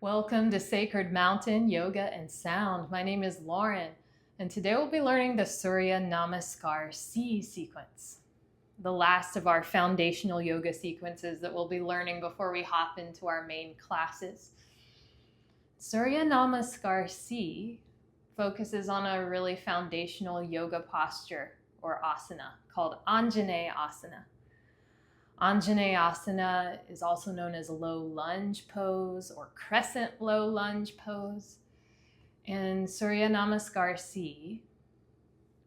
Welcome to Sacred Mountain Yoga and Sound. My name is Lauren, and today we'll be learning the Surya Namaskar C sequence, the last of our foundational yoga sequences that we'll be learning before we hop into our main classes. Surya Namaskar C focuses on a really foundational yoga posture or asana called Anjaneya Asana. Anjaneya Asana is also known as low lunge pose or crescent low lunge pose. And Surya Namaskar C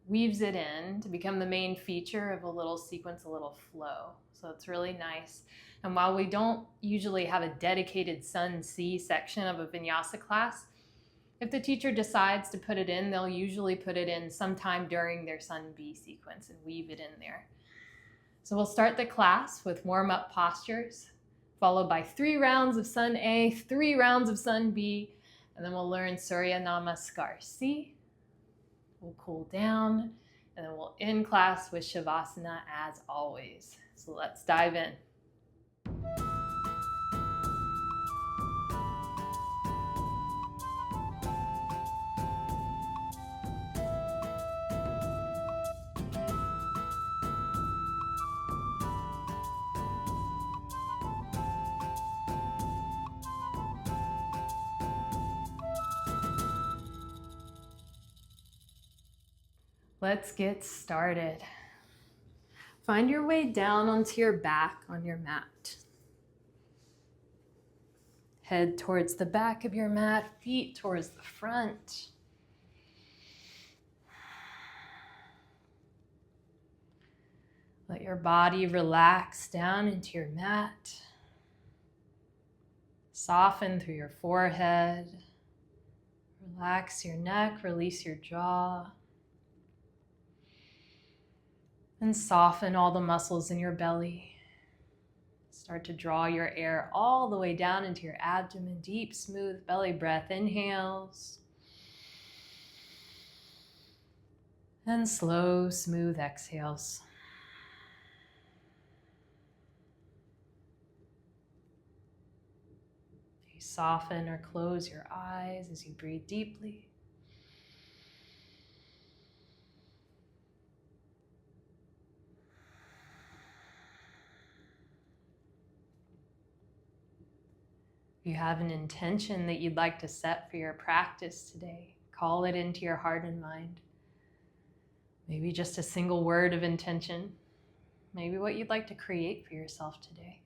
weaves it in to become the main feature of a little sequence, a little flow. So it's really nice. And while we don't usually have a dedicated Sun C section of a Vinyasa class, if the teacher decides to put it in, they'll usually put it in sometime during their Sun B sequence and weave it in there. So we'll start the class with warm-up postures, followed by 3 rounds of Sun A, 3 rounds of Sun B, and then we'll learn Surya Namaskar C. We'll cool down, and then we'll end class with Shavasana as always. So let's dive in. Let's get started. Find your way down onto your back on your mat. Head towards the back of your mat, feet towards the front. Let your body relax down into your mat. Soften through your forehead. Relax your neck, release your jaw. And soften all the muscles in your belly. Start to draw your air all the way down into your abdomen. Deep, smooth belly breath. Inhales. And slow, smooth exhales. You soften or close your eyes as you breathe deeply. If you have an intention that you'd like to set for your practice today, call it into your heart and mind. Maybe just a single word of intention. Maybe what you'd like to create for yourself today.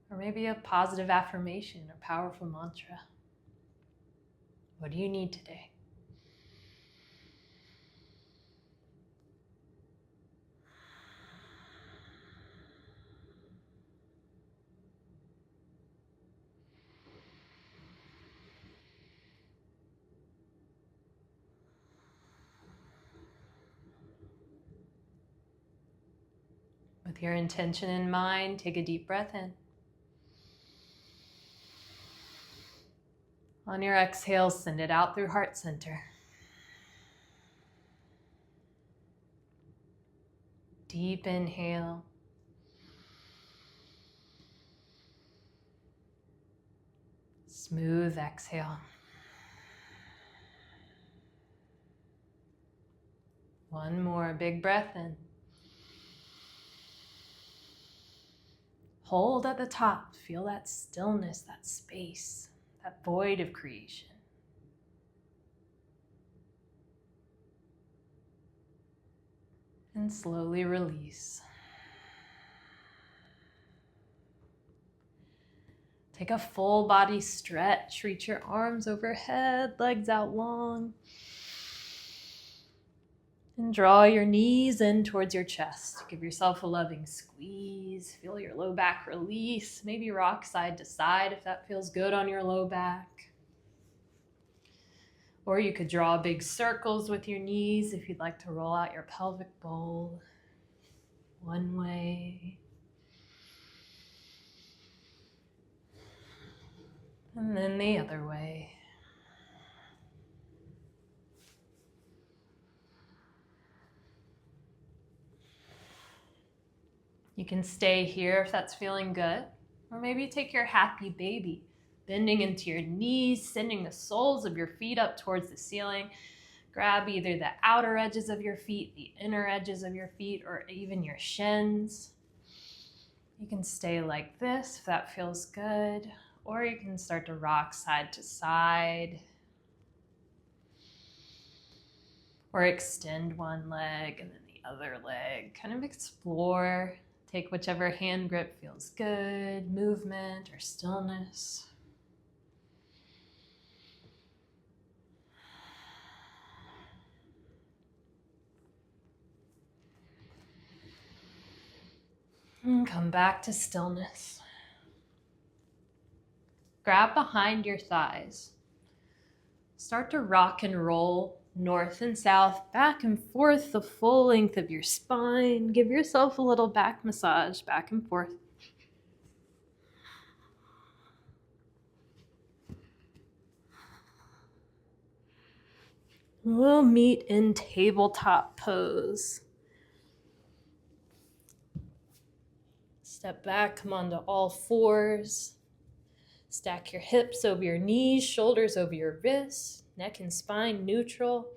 Or maybe a positive affirmation or powerful mantra. What do you need today? With your intention in mind, take a deep breath in. On your exhale, send it out through heart center. Deep inhale. Smooth exhale. One more big breath in. Hold at the top. Feel that stillness, that space, that void of creation. And slowly release. Take a full body stretch. Reach your arms overhead, legs out long. And draw your knees in towards your chest. Give yourself a loving squeeze. Feel your low back release. Maybe rock side to side if that feels good on your low back. Or you could draw big circles with your knees if you'd like to roll out your pelvic bowl. One way. And then the other way. You can stay here if that's feeling good, or maybe take your happy baby Bending into your knees, sending the soles of your feet up towards the ceiling. Grab either the outer edges of your feet, the inner edges of your feet, or even your shins. You can stay like this if that feels good, or you can start to rock side to side, or extend one leg and then the other leg. Kind of explore. Take whichever hand grip feels good, movement or stillness. And come back to stillness. Grab behind your thighs. Start to rock and roll north and south, back and forth, the full length of your spine. Give yourself a little back massage, back and forth. We'll meet in tabletop pose. Step back, come onto all fours. Stack your hips over your knees, shoulders over your wrists, neck and spine neutral.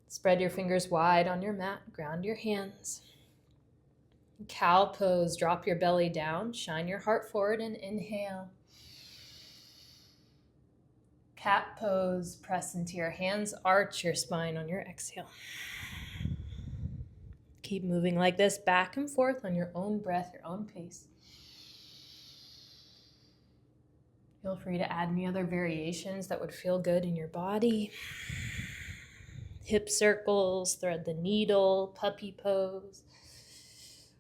Spread your fingers wide on your mat, ground your hands. Cow pose, drop your belly down, shine your heart forward and inhale. Cat pose, press into your hands, arch your spine on your exhale. Keep moving like this, back and forth on your own breath, your own pace. Feel free to add any other variations that would feel good in your body. Hip circles, thread the needle, puppy pose,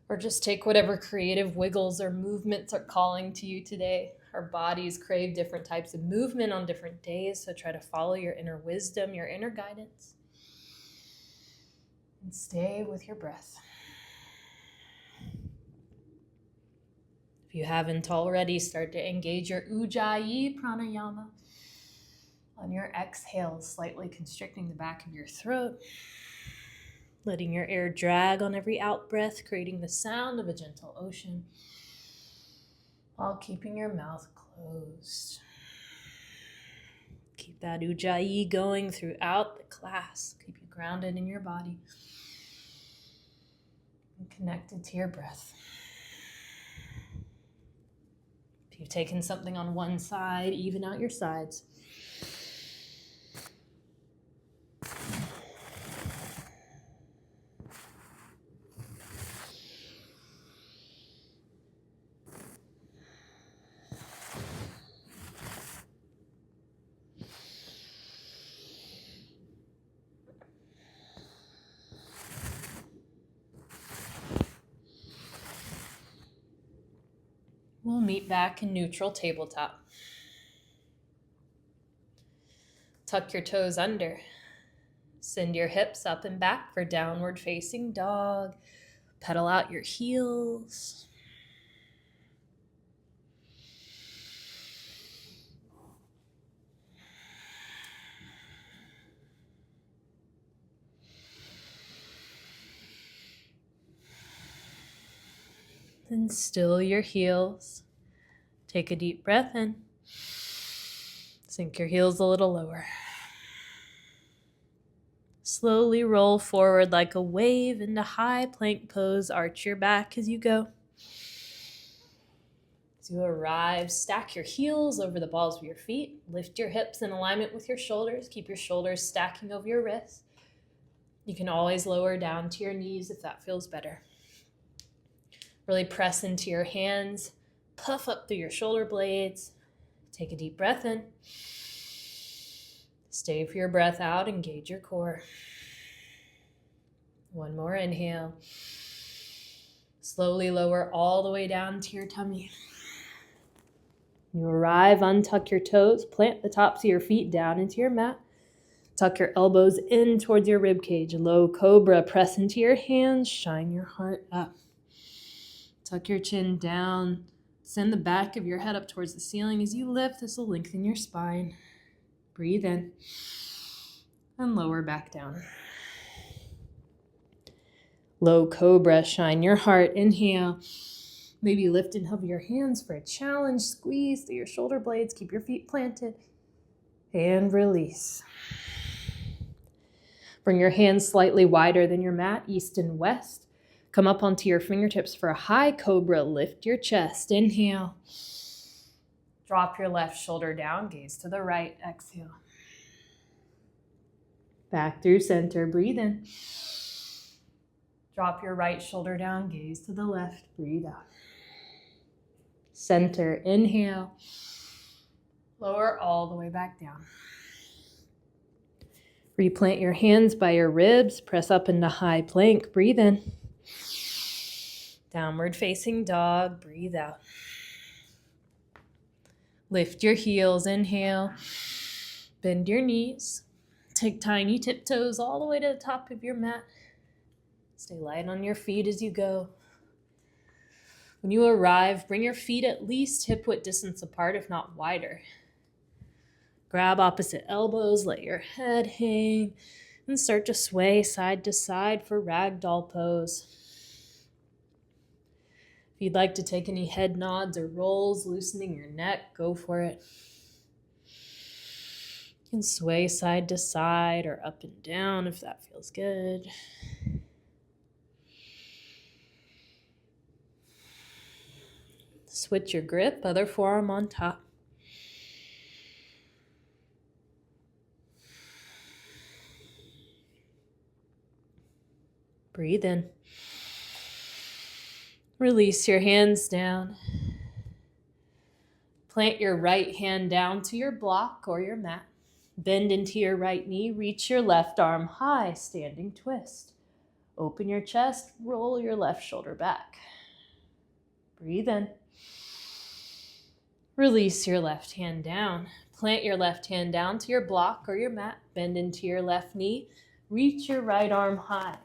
or just take whatever creative wiggles or movements are calling to you today. Our bodies crave different types of movement on different days, so try to follow your inner wisdom, your inner guidance, and stay with your breath. If you haven't already, start to engage your Ujjayi pranayama. On your exhale, slightly constricting the back of your throat, letting your air drag on every out-breath, creating the sound of a gentle ocean, while keeping your mouth closed. Keep that Ujjayi going throughout the class. Keep you grounded in your body and connected to your breath. If you've taken something on one side, even out your sides. We'll meet back in neutral tabletop. Tuck your toes under. Send your hips up and back for downward facing dog. Pedal out your heels. Then still your heels. Take a deep breath in. Sink your heels a little lower. Slowly roll forward like a wave into high plank pose. Arch your back as you go. As you arrive, stack your heels over the balls of your feet. Lift your hips in alignment with your shoulders. Keep your shoulders stacking over your wrists. You can always lower down to your knees if that feels better. Really press into your hands. Puff up through your shoulder blades. Take a deep breath in. Stay for your breath out. Engage your core. One more inhale. Slowly lower all the way down to your tummy. You arrive, untuck your toes, plant the tops of your feet down into your mat. Tuck your elbows in towards your rib cage. Low cobra, press into your hands, shine your heart up. Tuck your chin down. Send the back of your head up towards the ceiling. As you lift, this will lengthen your spine. Breathe in and lower back down. Low cobra, shine your heart. Inhale. Maybe lift and hover your hands for a challenge. Squeeze through your shoulder blades. Keep your feet planted. And release. Bring your hands slightly wider than your mat, east and west. Come up onto your fingertips for a high cobra. Lift your chest. Inhale. Drop your left shoulder down. Gaze to the right. Exhale. Back through center. Breathe in. Drop your right shoulder down. Gaze to the left. Breathe out. Center. Inhale. Lower all the way back down. Replant your hands by your ribs. Press up into high plank. Breathe in. Downward facing dog. Breathe out. Lift your heels. Inhale. Bend your knees. Take tiny tiptoes all the way to the top of your mat. Stay light on your feet as you go. When you arrive, bring your feet at least hip-width distance apart, if not wider. Grab opposite elbows, let your head hang, and start to sway side to side for ragdoll pose. If you'd like to take any head nods or rolls, loosening your neck, go for it. You can sway side to side or up and down if that feels good. Switch your grip, other forearm on top. Breathe in. Release your hands down. Plant your right hand down to your block or your mat. Bend into your right knee. Reach your left arm high, standing twist. Open your chest. Roll your left shoulder back. Breathe in. Release your left hand down. Plant your left hand down to your block or your mat. Bend into your left knee. Reach your right arm high.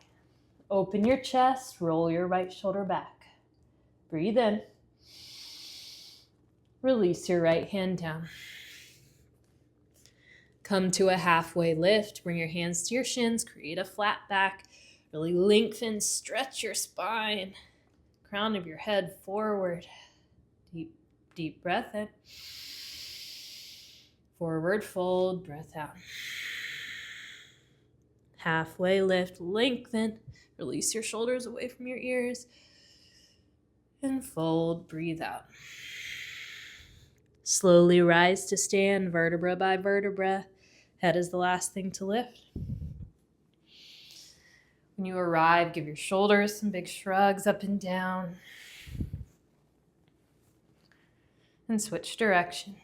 Open your chest, roll your right shoulder back. Breathe in. Release your right hand down. Come to a halfway lift. Bring your hands to your shins. Create a flat back. Really lengthen, stretch your spine. Crown of your head forward. Deep breath in. Forward fold, breath out. Halfway lift, lengthen. Release your shoulders away from your ears. And fold, breathe out. Slowly rise to stand, vertebra by vertebra. Head is the last thing to lift. When you arrive, give your shoulders some big shrugs up and down. And switch direction.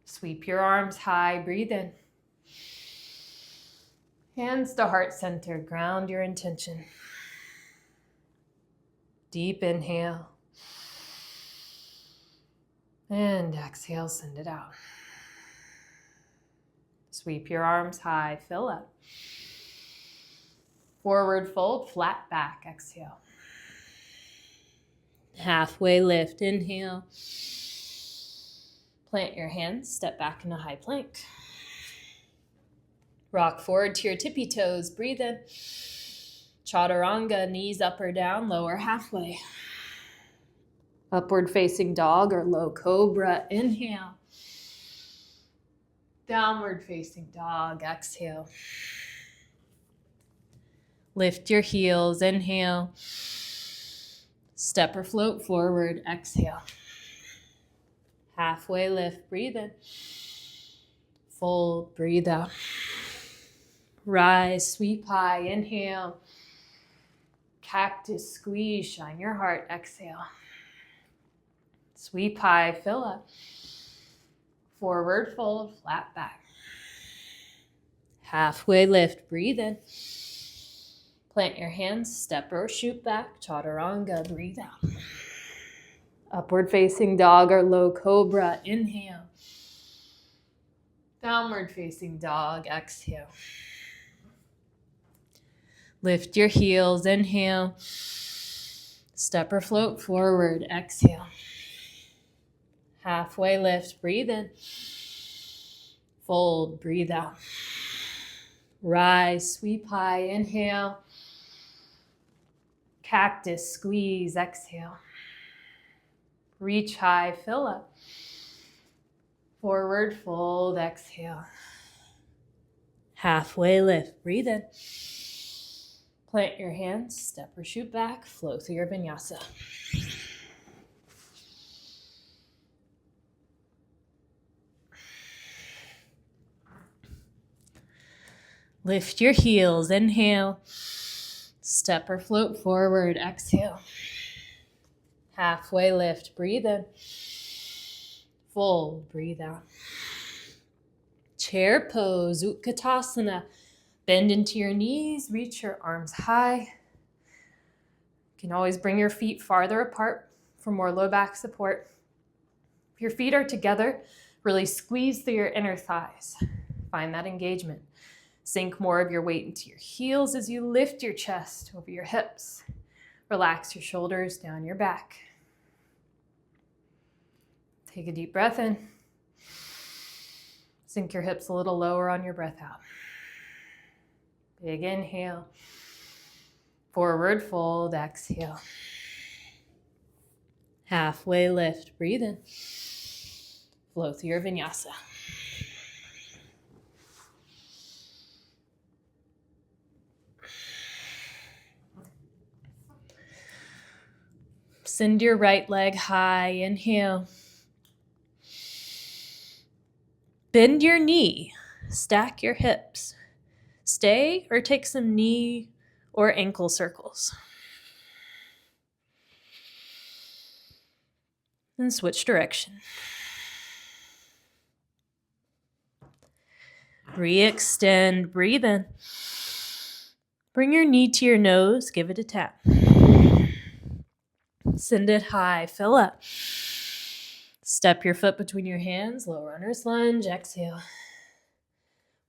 Sweep your arms high, breathe in. Hands to heart center, ground your intention. Deep inhale. And exhale, send it out. Sweep your arms high, fill up. Forward fold, flat back, exhale. Halfway lift, inhale. Plant your hands, step back into high plank. Rock forward to your tippy toes, breathe in. Chaturanga, knees up or down, lower halfway. Upward facing dog or low cobra, inhale. Downward facing dog, exhale. Lift your heels, inhale. Step or float forward, exhale. Halfway lift, breathe in. Fold, breathe out. Rise, sweep high, inhale. Cactus squeeze, shine your heart, exhale. Sweep high, fill up. Forward fold, flat back. Halfway lift, breathe in. Plant your hands, step or shoot back, chaturanga, breathe out. Upward facing dog or low cobra, inhale. Downward facing dog, exhale. Lift your heels, inhale. Step or float forward, exhale. Halfway lift, breathe in. Fold, breathe out. Rise, sweep high, inhale. Cactus, squeeze, exhale. Reach high, fill up. Forward fold, exhale. Halfway lift, breathe in. Plant your hands, step or shoot back, flow through your vinyasa. Lift your heels, inhale. Step or float forward, exhale. Halfway lift, breathe in. Fold, breathe out. Chair pose, Utkatasana. Bend into your knees, reach your arms high. You can always bring your feet farther apart for more low back support. If your feet are together, really squeeze through your inner thighs. Find that engagement. Sink more of your weight into your heels as you lift your chest over your hips. Relax your shoulders down your back. Take a deep breath in. Sink your hips a little lower on your breath out. Big inhale. Forward fold, exhale. Halfway lift, breathe in. Flow through your vinyasa. Send your right leg high, inhale. Bend your knee, stack your hips. Stay or take some knee or ankle circles. And switch direction. Re-extend, breathe in. Bring your knee to your nose, give it a tap. Send it high, fill up. Step your foot between your hands, low runner's lunge, exhale.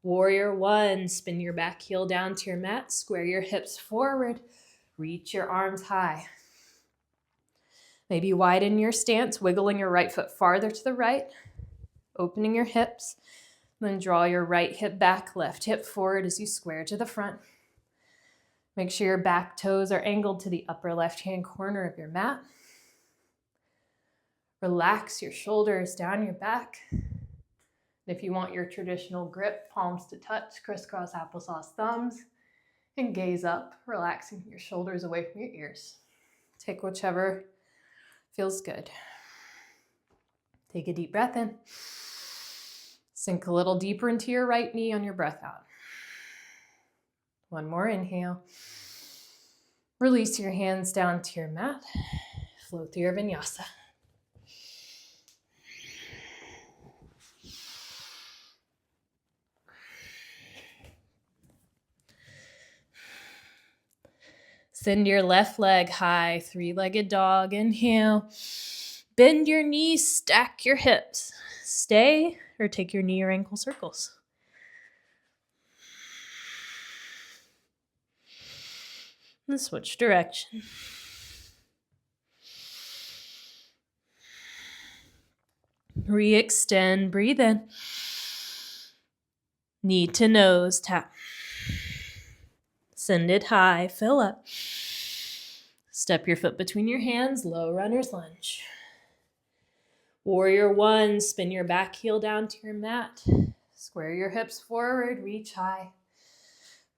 Warrior one, spin your back heel down to your mat, square your hips forward, reach your arms high. Maybe widen your stance, wiggling your right foot farther to the right, opening your hips, then draw your right hip back, left hip forward as you square to the front. Make sure your back toes are angled to the upper left-hand corner of your mat. Relax your shoulders down your back. If you want your traditional grip, palms to touch, crisscross applesauce thumbs, and gaze up, relaxing your shoulders away from your ears. Take whichever feels good. Take a deep breath in. Sink a little deeper into your right knee on your breath out. One more inhale. Release your hands down to your mat. Flow through your vinyasa. Send your left leg high, three-legged dog. Inhale. Bend your knees, stack your hips. Stay or take your knee or ankle circles. And switch direction. Re-extend, breathe in. Knee to nose, tap. Send it high, fill up. Step your foot between your hands, low runner's lunge. Warrior one, spin your back heel down to your mat. Square your hips forward, reach high.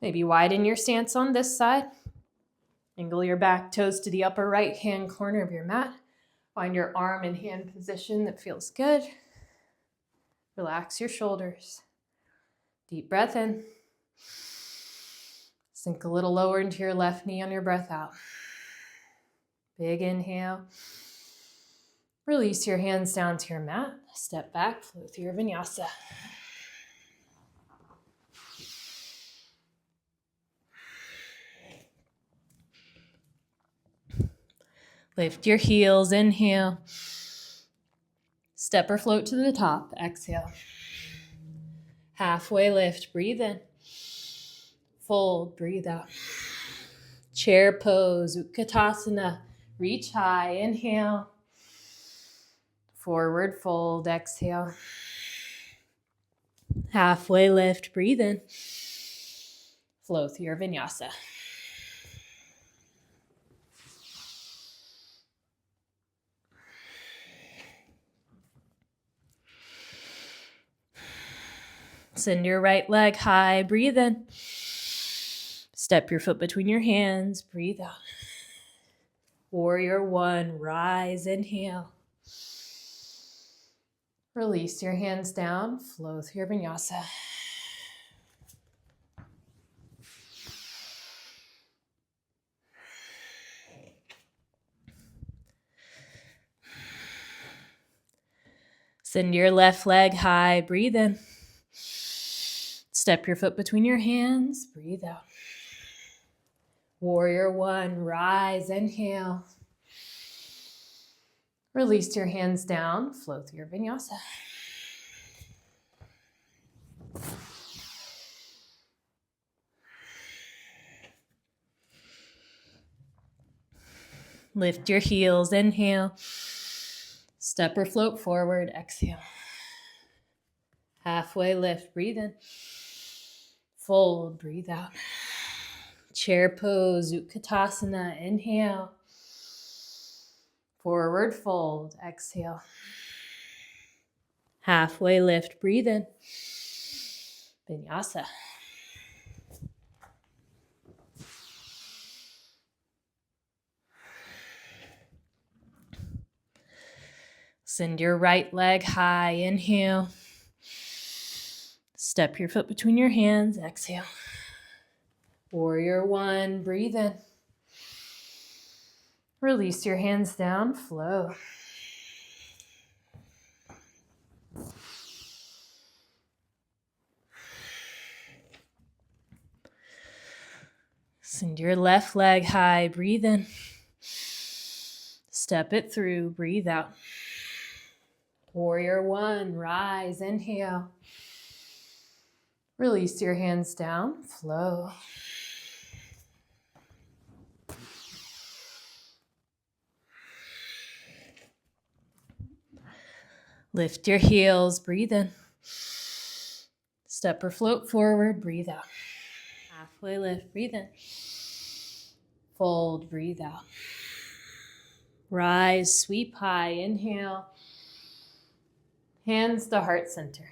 Maybe widen your stance on this side. Angle your back toes to the upper right-hand corner of your mat. Find your arm and hand position that feels good. Relax your shoulders. Deep breath in. Sink a little lower into your left knee on your breath out. Big inhale. Release your hands down to your mat. Step back, flow through your vinyasa. Lift your heels, inhale. Step or float to the top, exhale. Halfway lift, breathe in. Fold, breathe out. Chair pose, Utkatasana. Reach high, inhale. Forward fold, exhale. Halfway lift, breathe in. Flow through your vinyasa. Send your right leg high. Breathe in. Step your foot between your hands. Breathe out. Warrior one. Rise. Inhale. Release your hands down. Flow through your vinyasa. Send your left leg high. Breathe in. Step your foot between your hands. Breathe out. Warrior one. Rise. Inhale. Release your hands down. Flow through your vinyasa. Lift your heels. Inhale. Step or float forward. Exhale. Halfway lift. Breathe in. Fold. Breathe out. Chair pose. Utkatasana. Inhale. Forward fold. Exhale. Halfway lift. Breathe in. Vinyasa. Send your right leg high. Inhale. Step your foot between your hands. Exhale. Warrior one. Breathe in. Release your hands down. Flow. Send your left leg high. Breathe in. Step it through. Breathe out. Warrior one. Rise. Inhale. Release your hands down. Flow. Lift your heels. Breathe in. Step or float forward. Breathe out. Halfway lift. Breathe in. Fold. Breathe out. Rise. Sweep high. Inhale. Hands to heart center.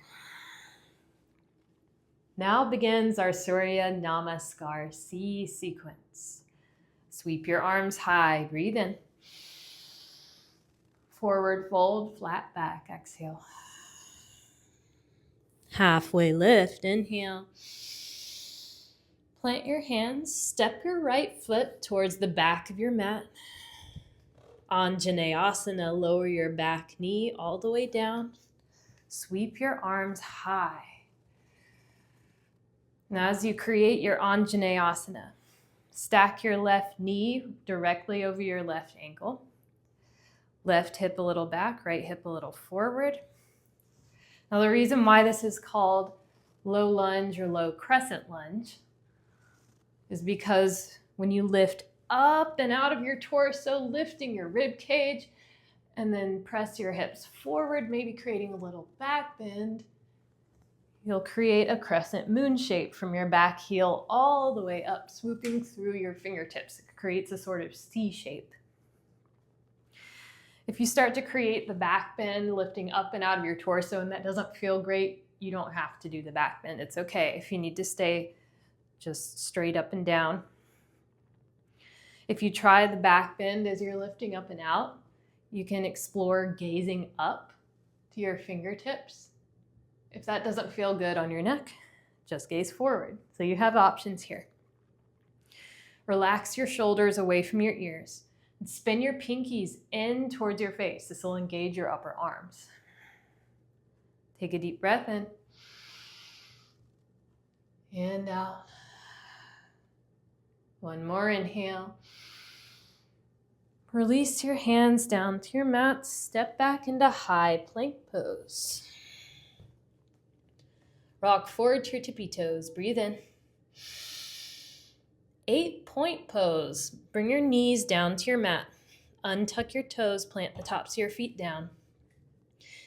Now begins our Surya Namaskar C sequence. Sweep your arms high. Breathe in. Forward fold, flat back. Exhale. Halfway lift. Inhale. Plant your hands. Step your right foot towards the back of your mat. Anjaneyasana. Lower your back knee all the way down. Sweep your arms high. Now as you create your Anjaneyasana, stack your left knee directly over your left ankle. Left hip a little back, right hip a little forward. Now the reason why this is called low lunge or low crescent lunge is because when you lift up and out of your torso, lifting your rib cage, and then press your hips forward, maybe creating a little back bend, you'll create a crescent moon shape from your back heel all the way up, swooping through your fingertips. It creates a sort of C shape. If you start to create the back bend, lifting up and out of your torso, and that doesn't feel great, you don't have to do the back bend. It's okay if you need to stay just straight up and down. If you try the back bend as you're lifting up and out, you can explore gazing up to your fingertips. If that doesn't feel good on your neck, just gaze forward. So you have options here. Relax your shoulders away from your ears and spin your pinkies in towards your face. This will engage your upper arms. Take a deep breath in and out. One more inhale. Release your hands down to your mat. Step back into high plank pose. Rock forward to your tippy toes. Breathe in. 8-point pose. Bring your knees down to your mat. Untuck your toes. Plant the tops of your feet down.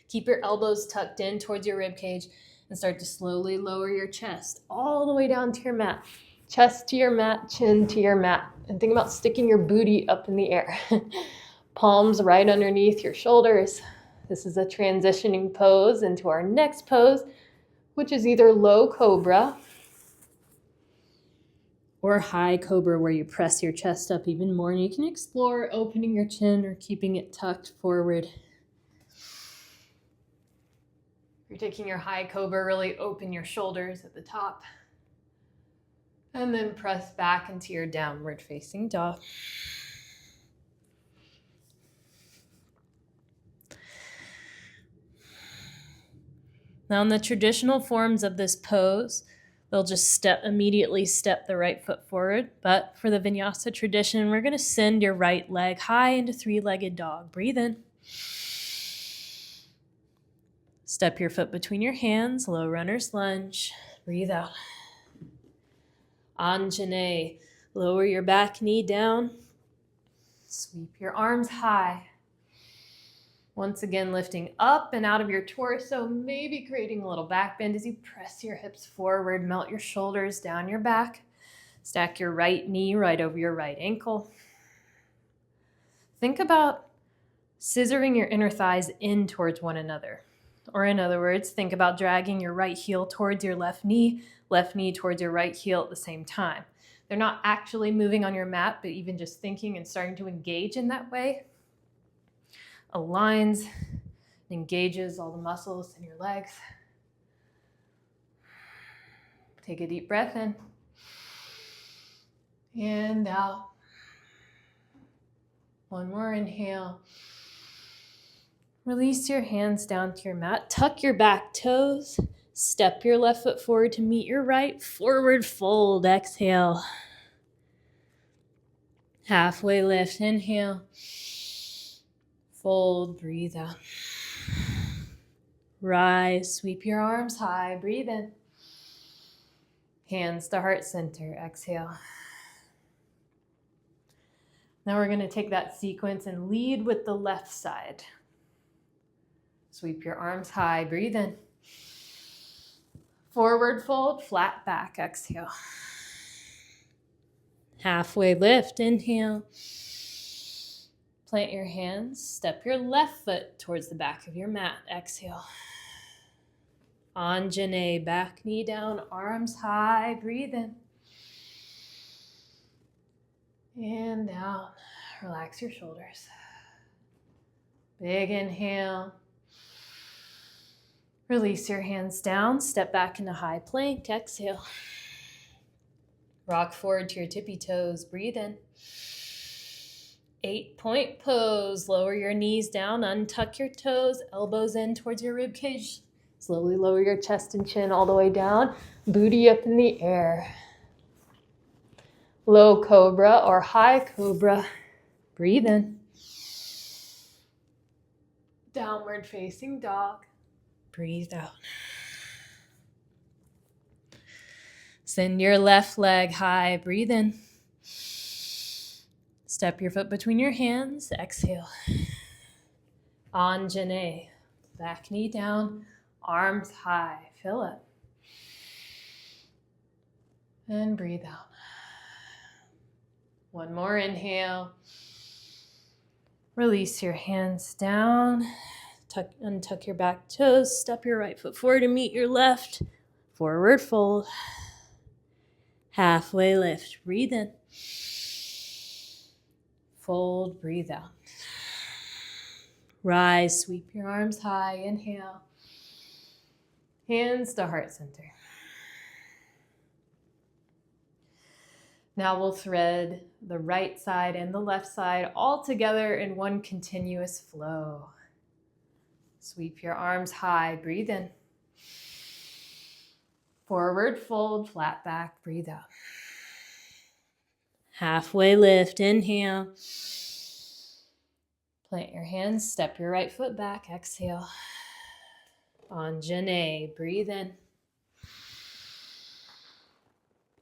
Keep your elbows tucked in towards your rib cage and start to slowly lower your chest all the way down to your mat. Chest to your mat, chin to your mat. And think about sticking your booty up in the air. Palms right underneath your shoulders. This is a transitioning pose into our next pose, which is either low cobra or high cobra, where you press your chest up even more. And you can explore opening your chin or keeping it tucked forward. You're taking your high cobra, really open your shoulders at the top. And then press back into your downward facing dog. Now in the traditional forms of this pose, they'll just immediately step the right foot forward. But for the Vinyasa tradition, we're going to send your right leg high into three-legged dog. Breathe in. Step your foot between your hands, low runner's lunge. Breathe out. Anjane, lower your back knee down. Sweep your arms high. Once again, lifting up and out of your torso, maybe creating a little back bend as you press your hips forward, melt your shoulders down your back. Stack your right knee right over your right ankle. Think about scissoring your inner thighs in towards one another. Or in other words, think about dragging your right heel towards your left knee towards your right heel at the same time. They're not actually moving on your mat, but even just thinking and starting to engage in that way aligns and engages all the muscles in your legs. Take a deep breath in and out. One more inhale. Release your hands down to your mat. Tuck your back toes. Step your left foot forward to meet your right. Forward fold. Exhale. Halfway lift. Inhale. Fold. Breathe out. Rise. Sweep your arms high. Breathe in. Hands to heart center. Exhale. Now we're going to take that sequence and lead with the left side. Sweep your arms high. Breathe in. Forward fold, flat back. Exhale. Halfway lift. Inhale. Plant your hands. Step your left foot towards the back of your mat. Exhale. Anjane, back knee down, arms high. Breathe in. And out. Relax your shoulders. Big inhale. Release your hands down. Step back into high plank. Exhale. Rock forward to your tippy toes. Breathe in. 8-point pose. Lower your knees down. Untuck your toes. Elbows in towards your rib cage. Slowly lower your chest and chin all the way down. Booty up in the air. Low cobra or high cobra. Breathe in. Downward facing dog. Breathe out. Send your left leg high. Breathe in. Step your foot between your hands. Exhale. Anjane. Back knee down. Arms high. Fill up. And breathe out. One more inhale. Release your hands down. Untuck your back toes. Step your right foot forward to meet your left. Forward fold. Halfway lift. Breathe in. Fold. Breathe out. Rise. Sweep your arms high. Inhale. Hands to heart center. Now we'll thread the right side and the left side all together in one continuous flow. Sweep your arms high. Breathe in. Forward fold, flat back. Breathe out. Halfway lift. Inhale. Plant your hands. Step your right foot back. Exhale. Anjane. Breathe in.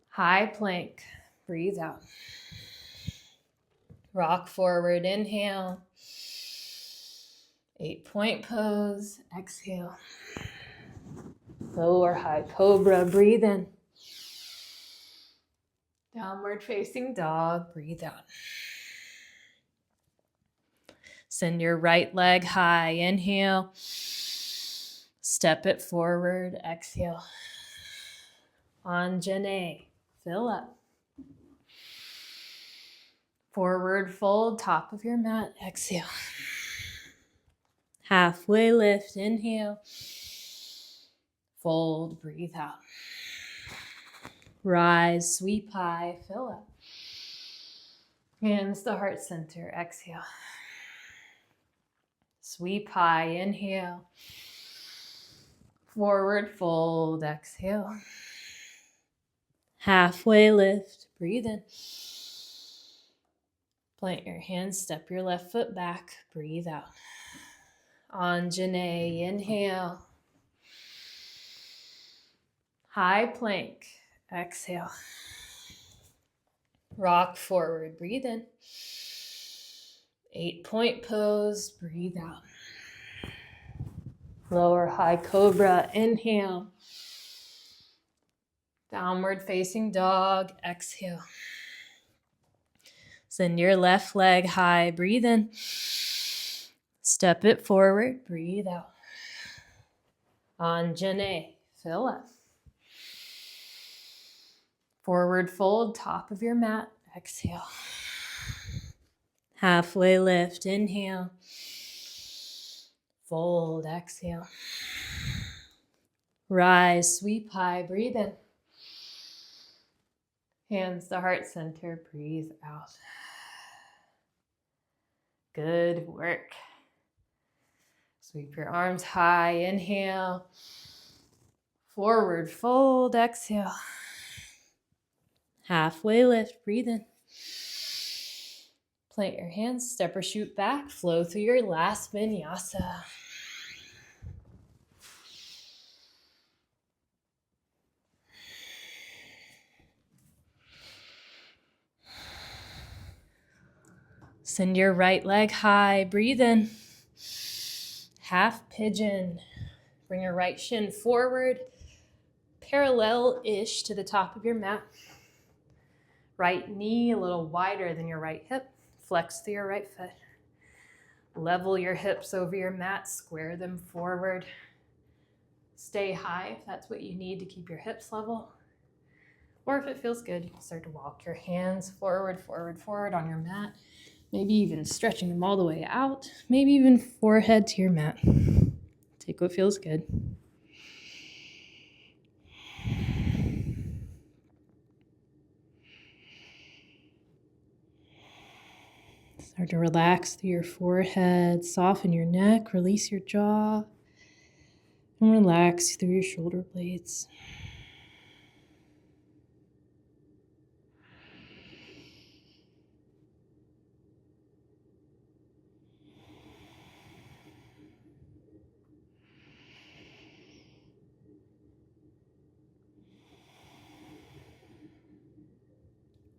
High plank. Breathe out. Rock forward. Inhale. 8-point pose. Exhale. Low or high cobra. Breathe in. Downward facing dog. Breathe out. Send your right leg high. Inhale. Step it forward. Exhale. Anjane. Fill up. Forward fold. Top of your mat. Exhale. Halfway lift. Inhale. Fold. Breathe out. Rise. Sweep high. Fill up. Hands to heart center. Exhale. Sweep high. Inhale. Forward fold. Exhale. Halfway lift. Breathe in. Plant your hands. Step your left foot back. Breathe out. Anjane. Inhale. High plank. Exhale. Rock forward. Breathe in. 8-point pose. Breathe out. Lower high cobra. Inhale. Downward facing dog. Exhale. Send your left leg high. Breathe in. Step it forward. Breathe out. Anjane. Fill up. Forward fold. Top of your mat. Exhale. Halfway lift. Inhale. Fold. Exhale. Rise. Sweep high. Breathe in. Hands to heart center. Breathe out. Good work. Sweep your arms high. Inhale. Forward fold. Exhale. Halfway lift. Breathe in. Plant your hands. Step or shoot back. Flow through your last vinyasa. Send your right leg high. Breathe in. Half pigeon. Bring your right shin forward, parallel-ish to the top of your mat. Right knee a little wider than your right hip. Flex through your right foot. Level your hips over your mat. Square them forward. Stay high if that's what you need to keep your hips level. Or if it feels good, you can start to walk your hands forward, forward, forward on your mat. Maybe even stretching them all the way out. Maybe even forehead to your mat. Take what feels good. Start to relax through your forehead. Soften your neck. Release your jaw. And relax through your shoulder blades.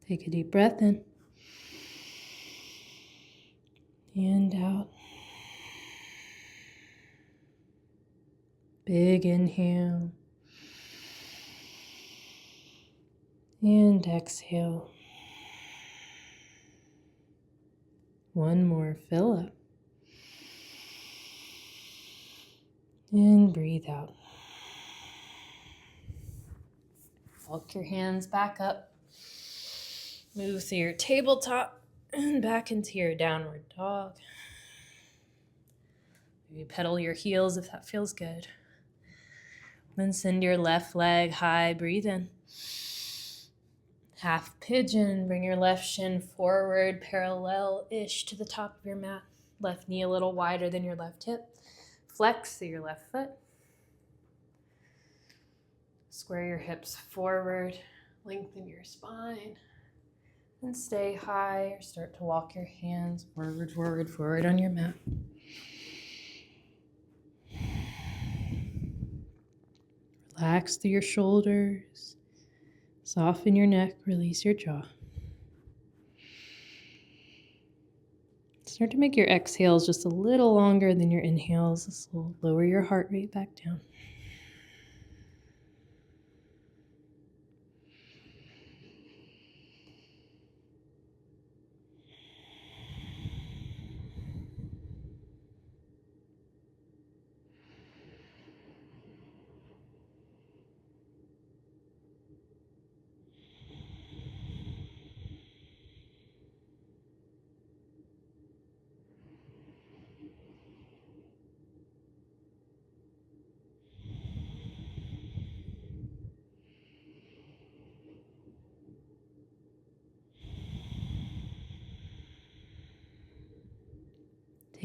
Take a deep breath in and out. Big inhale and exhale. One more, fill up and breathe out. Walk your hands back up. Move through your tabletop and back into your downward dog. Maybe pedal your heels if that feels good. Then send your left leg high. Breathe in. Half pigeon. Bring your left shin forward, parallel-ish to the top of your mat. Left knee a little wider than your left hip. Flex through your left foot. Square your hips forward. Lengthen your spine. And stay high or start to walk your hands forward, forward, forward on your mat. Relax through your shoulders. Soften your neck. Release your jaw. Start to make your exhales just a little longer than your inhales. This will lower your heart rate back down.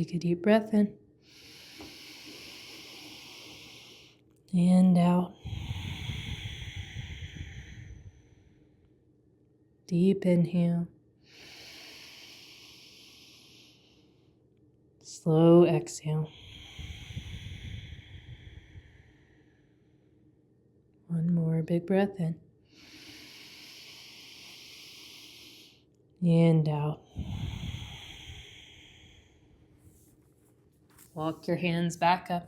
Take a deep breath in and out. Deep inhale. Slow exhale. One more big breath in. And out. Walk your hands back up.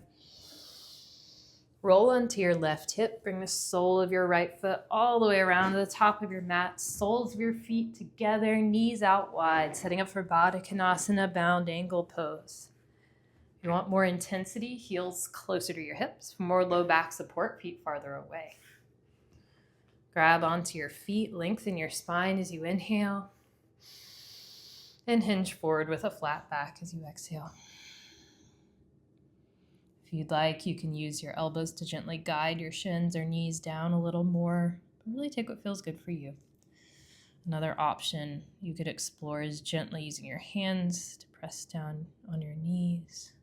Roll onto your left hip. Bring the sole of your right foot all the way around to the top of your mat. Soles of your feet together, knees out wide, setting up for Baddha Konasana, bound angle pose. If you want more intensity, heels closer to your hips. For more low back support, feet farther away. Grab onto your feet, lengthen your spine as you inhale, and hinge forward with a flat back as you exhale. If you'd like, you can use your elbows to gently guide your shins or knees down a little more. Really take what feels good for you. Another option you could explore is gently using your hands to press down on your knees.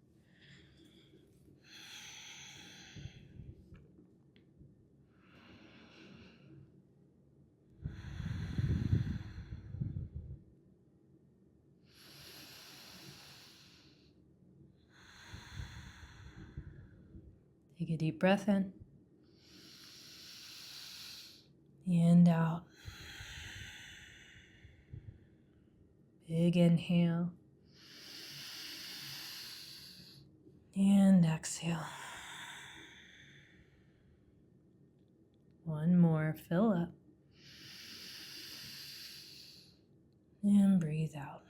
Take a deep breath in and out. Big inhale and exhale. One more, fill up and breathe out.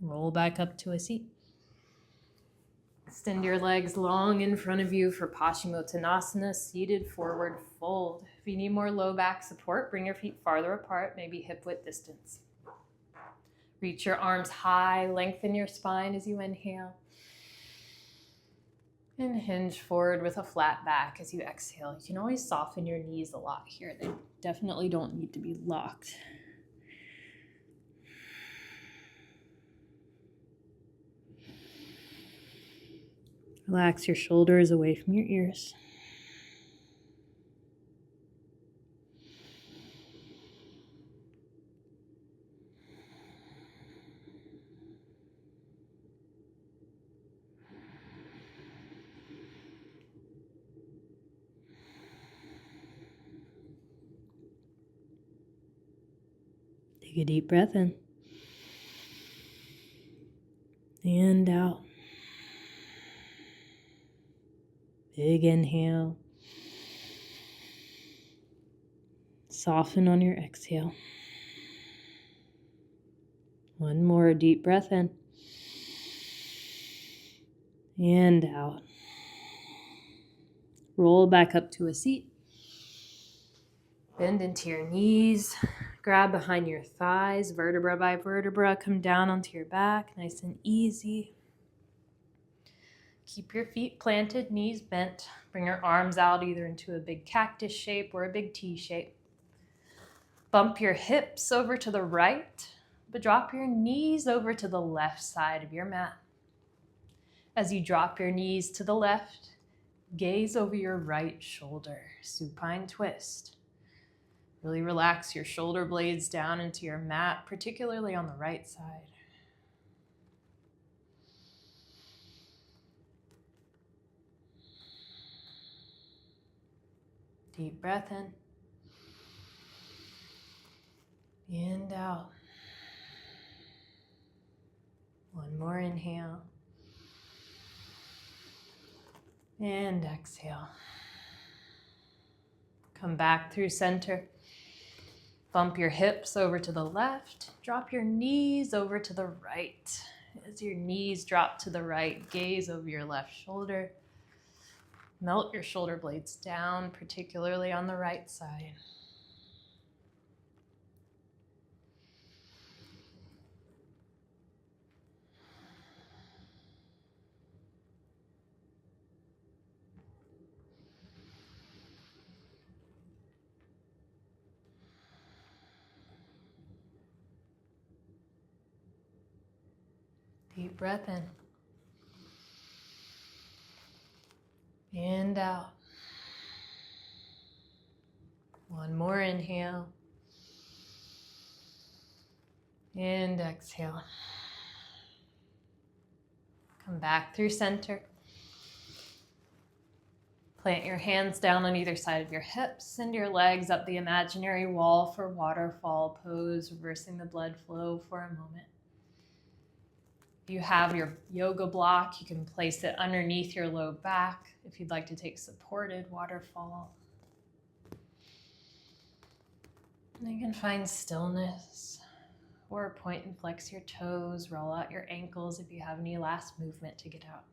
Roll back up to a seat. Extend your legs long in front of you for Paschimottanasana, seated forward fold. If you need more low back support, bring your feet farther apart, maybe hip width distance. Reach your arms high, lengthen your spine as you inhale. And hinge forward with a flat back as you exhale. You can always soften your knees a lot here. They definitely don't need to be locked. Relax your shoulders away from your ears. Take a deep breath in and out. Big inhale. Soften on your exhale. One more deep breath in and out. Roll back up to a seat. Bend into your knees. Grab behind your thighs, vertebra by vertebra. Come down onto your back, nice and easy. Keep your feet planted, knees bent. Bring your arms out either into a big cactus shape or a big T shape. Bump your hips over to the right, but drop your knees over to the left side of your mat. As you drop your knees to the left, gaze over your right shoulder, supine twist. Really relax your shoulder blades down into your mat, particularly on the right side. Deep breath in and out. One more inhale and exhale. Come back through center. Bump your hips over to the left. Drop your knees over to the right. As your knees drop to the right, gaze over your left shoulder. Melt your shoulder blades down, particularly on the right side. Deep breath in. And out. One more inhale. And exhale. Come back through center. Plant your hands down on either side of your hips. Send your legs up the imaginary wall for waterfall pose, reversing the blood flow for a moment. If you have your yoga block, you can place it underneath your low back if you'd like to take supported waterfall. And you can find stillness or point and flex your toes, roll out your ankles if you have any last movement to get out.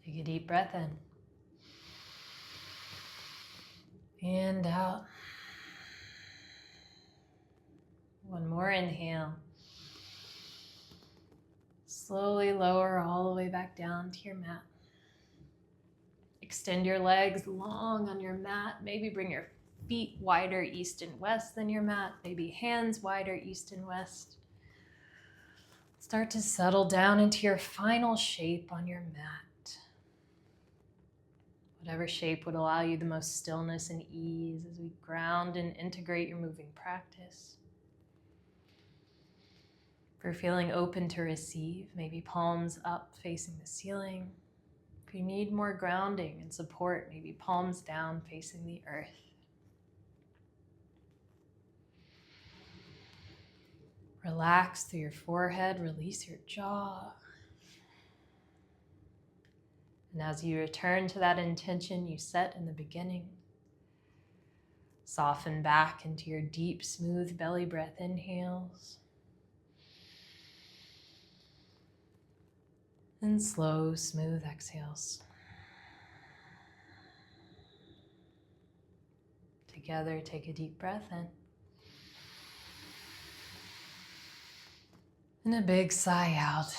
Take a deep breath in. And out. One more inhale. Slowly lower all the way back down to your mat. Extend your legs long on your mat. Maybe bring your feet wider east and west than your mat. Maybe hands wider east and west. Start to settle down into your final shape on your mat. Whatever shape would allow you the most stillness and ease as we ground and integrate your moving practice. If you're feeling open to receive, maybe palms up facing the ceiling. If you need more grounding and support, maybe palms down facing the earth. Relax through your forehead, release your jaw. And as you return to that intention you set in the beginning, soften back into your deep, smooth belly breath inhales. And slow, smooth exhales. Together, take a deep breath in. And a big sigh out.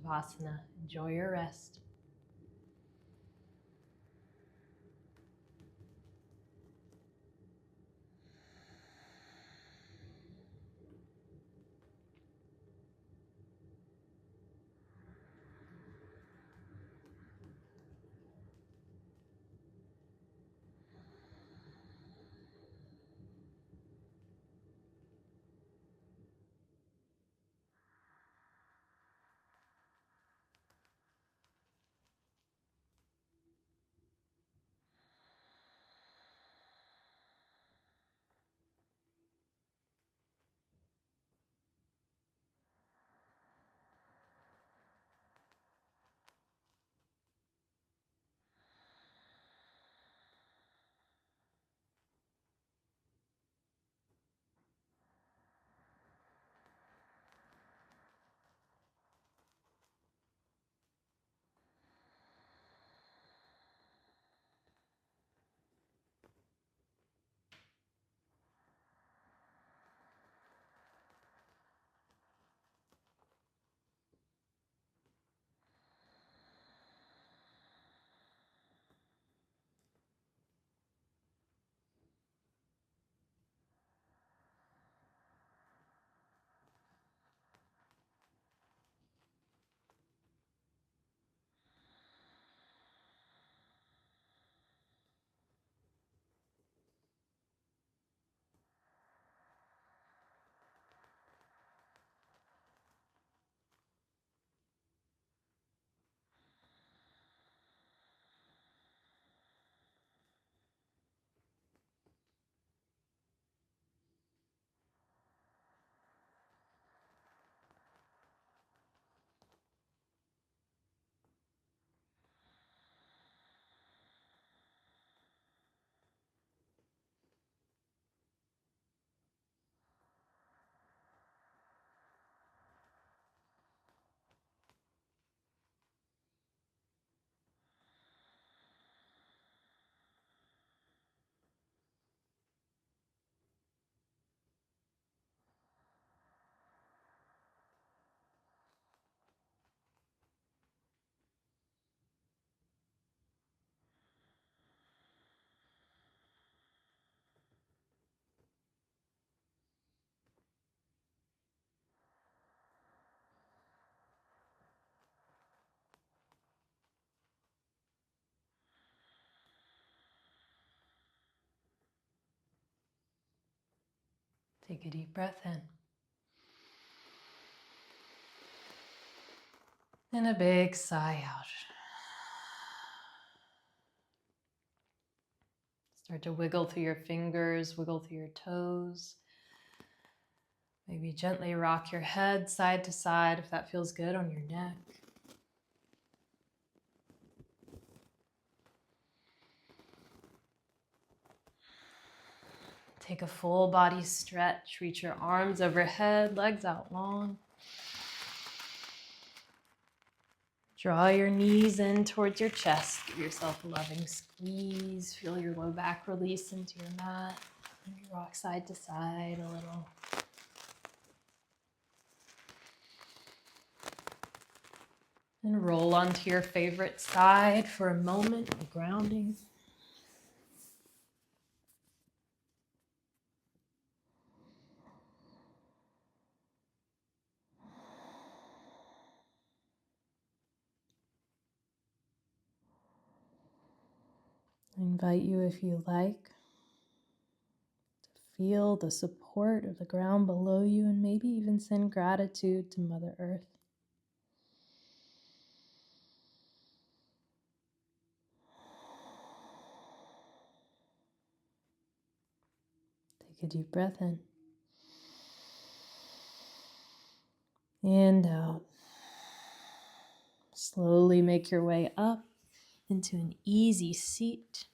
Shavasana. Enjoy your rest. Take a deep breath in. And a big sigh out. Start to wiggle through your fingers, wiggle through your toes. Maybe gently rock your head side to side if that feels good on your neck. Take a full body stretch. Reach your arms overhead, legs out long. Draw your knees in towards your chest. Give yourself a loving squeeze. Feel your low back release into your mat. Maybe rock side to side a little. And roll onto your favorite side for a moment of grounding. I invite you, if you like, to feel the support of the ground below you and maybe even send gratitude to Mother Earth. Take a deep breath in. And out. Slowly make your way up into an easy seat.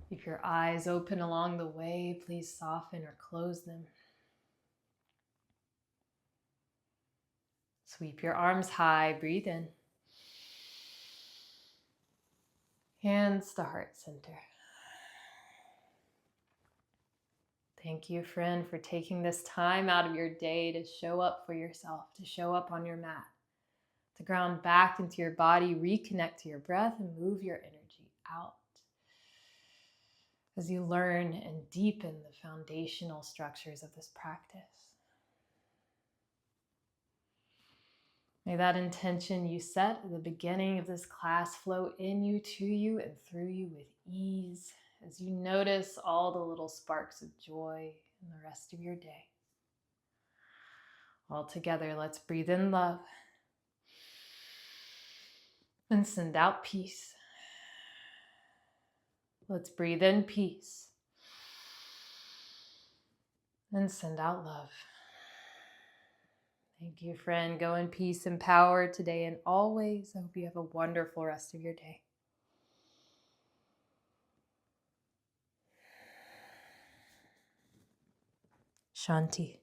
Keep your eyes open along the way. Please soften or close them. Sweep your arms high. Breathe in. Hands to heart center. Thank you, friend, for taking this time out of your day to show up for yourself, to show up on your mat, to ground back into your body, reconnect to your breath, and move your energy out as you learn and deepen the foundational structures of this practice. May that intention you set at the beginning of this class flow in you, to you, and through you with ease as you notice all the little sparks of joy in the rest of your day. All together, let's breathe in love and send out peace. Let's breathe in peace and send out love. Thank you, friend. Go in peace and power today and always. I hope you have a wonderful rest of your day. Shanti.